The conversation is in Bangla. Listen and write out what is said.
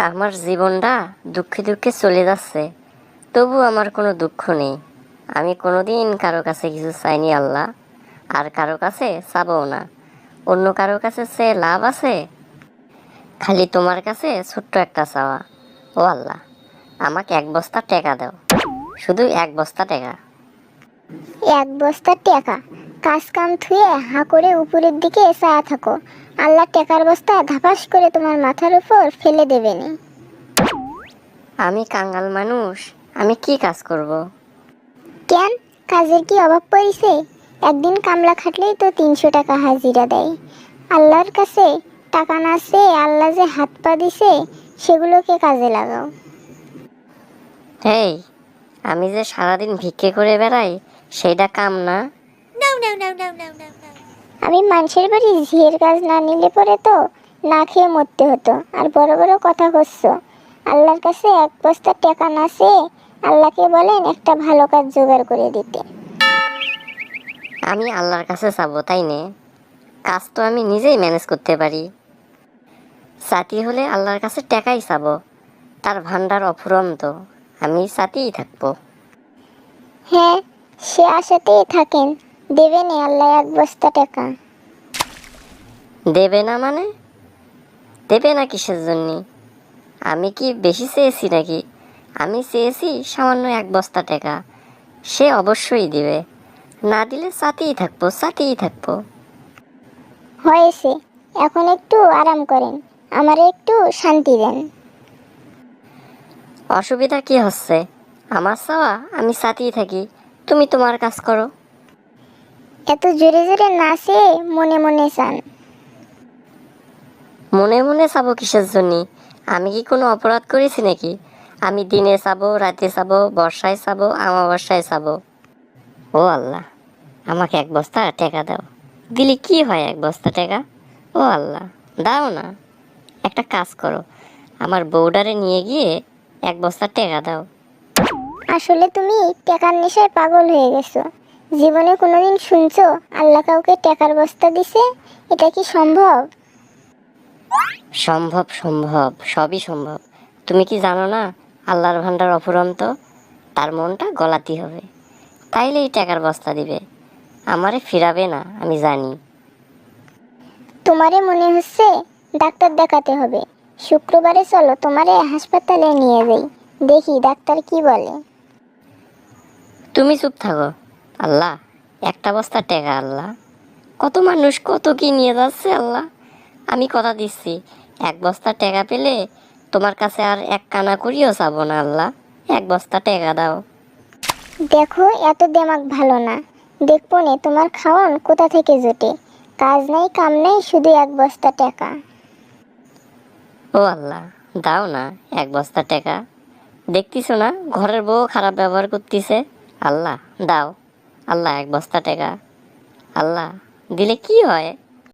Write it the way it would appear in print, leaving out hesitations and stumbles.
আমার জীবনটা দুঃখে দুঃখে চলে যাচ্ছে, তবু আমার কোনো দুঃখ নেই। আমি কোনোদিন কারো কাছে কিছু চাইনি আল্লাহ, আর কারো কাছে চাবও না। অন্য কারো কাছে চেয়ে লাভ আছে? খালি তোমার কাছে ছোট্ট একটা চাওয়া, ও আল্লাহ, আমাকে এক বস্তা টাকা দাও, শুধু এক বস্তা টাকা। এক বস্তা টাকা? কাজ কাম থুয়ে হা করে উপরের দিকে চায়া থাকো, আল্লাহ টাকার বস্তা ধাপাস করে তোমার মাথার উপর ফেলে দেবেনি। আমি কাঙ্গাল মানুষ, আমি কি কাজ করব? কেন, কাজের কি অভাব পড়িছে? একদিন কামলা খাটলেই তো 300 টাকা হাজিরা দেয়। আল্লাহর কাছে টাকা না চেয়ে আল্লাহ যে হাত পা দিছে সেগুলোকে কাজে লাগাও। হেই, আমি যে সারাদিন ভিক্ষে করে বেড়াই, সেইটা কাম না? আমি মানুষের বাড়ি ঝিয়ের কাজ না নিলে পরে তো না খেয়ে মরতে হতো, আর বড় বড় কথা করছো। আল্লাহর কাছে এক বস্তা টাকা না চেয়ে আল্লাহকে বলেন একটা ভালো কাজ জোগাড় করে দিতে। আমি আল্লাহর কাছে চাবো তাই নে? কাজ তো আমি নিজেই ম্যানেজ করতে পারি। সাথী হলে আল্লাহর কাছে টাকাই চাবো, তার ভান্ডার অফুরন্ত, আমি সাথেই থাকবো। হ্যাঁ, সে আশাতেই থাকেন, দেবেনি আল্লাহ এক বস্তা টাকা। দেবে না মানে? দেবে না কিসের জন্যে? আমি কি বেশি চেয়েছি নাকি? আমি চেয়েছি সামান্য এক বস্তা টাকা, সে অবশ্যই দিবে। না দিলে সাথেই থাকবো, সাথেই থাকবো। হয়েছে, এখন একটু আরাম করেন, আমারে একটু শান্তি দেন। অসুবিধা কি হচ্ছে? আমার চাওয়া আমি সাথেই থাকি, তুমি তোমার কাজ করো। এত জোরে জোরে না চেয়ে মনে মনে চান। মনে মনে চাবো কিসের জন্য? আমি কি কোনো অপরাধ করেছি নাকি? আমি দিনে চাবো, রাতে চাবো, বর্ষায় চাবো, আমাবস্যায় চাবো। ও আল্লাহ, আমাকে এক বস্তা টাকা দাও। দিলে কি হয় এক বস্তা টাকা? ও আল্লাহ, দাও না। একটা কাজ করো, আমার বউডারে নিয়ে গিয়ে এক বস্তা টাকা দাও। আসলে তুমি টাকার নেশায় পাগল হয়ে গেছো। জীবনে কোনোদিন শুনছো আল্লাহ কাউকে টাকার বস্তা দিছে? এটা কি সম্ভব? সম্ভব, সম্ভব, সবই সম্ভব। তুমি কি জানো না, আল্লাহর ভান্ডার অফুরন্ত, তার মনটা গলাতে হবে, তাইলেই টাকার বস্তা দিবে। আমারে ফিরাবে না, আমি জানি। তোমারে মনে হচ্ছে ডাক্তার দেখাতে হবে। শুক্রবারে চলো, তোমারে হাসপাতালে নিয়ে যাই, দেখি ডাক্তার কি বলে। তুমি চুপ থাকো। আল্লাহ, একটা বস্তা টাকা আল্লাহ, কত মানুষ কত কি নিয়ে যাচ্ছে আল্লাহ। আমি কথা দিচ্ছি, এক বস্তা টাকা পেলে তোমার কাছে আর এক কানা করিও চাবো না আল্লাহ। এক বস্তা টাকা দাও। দেখো, এত দেমাগ ভালো না। দেখবো নে তোমার খাওন কোথা থেকে জোটে। কাজ নাই কাম নাই, শুধু এক বস্তা টাকা। ও আল্লাহ, দাও না এক বস্তা টাকা। দেখতিছো না ঘরের বউ খারাপ ব্যবহার করতেছে? আল্লাহ দাও, আল্লাহ এক বস্তা টাকা। আল্লাহ, দিলে কি হয়?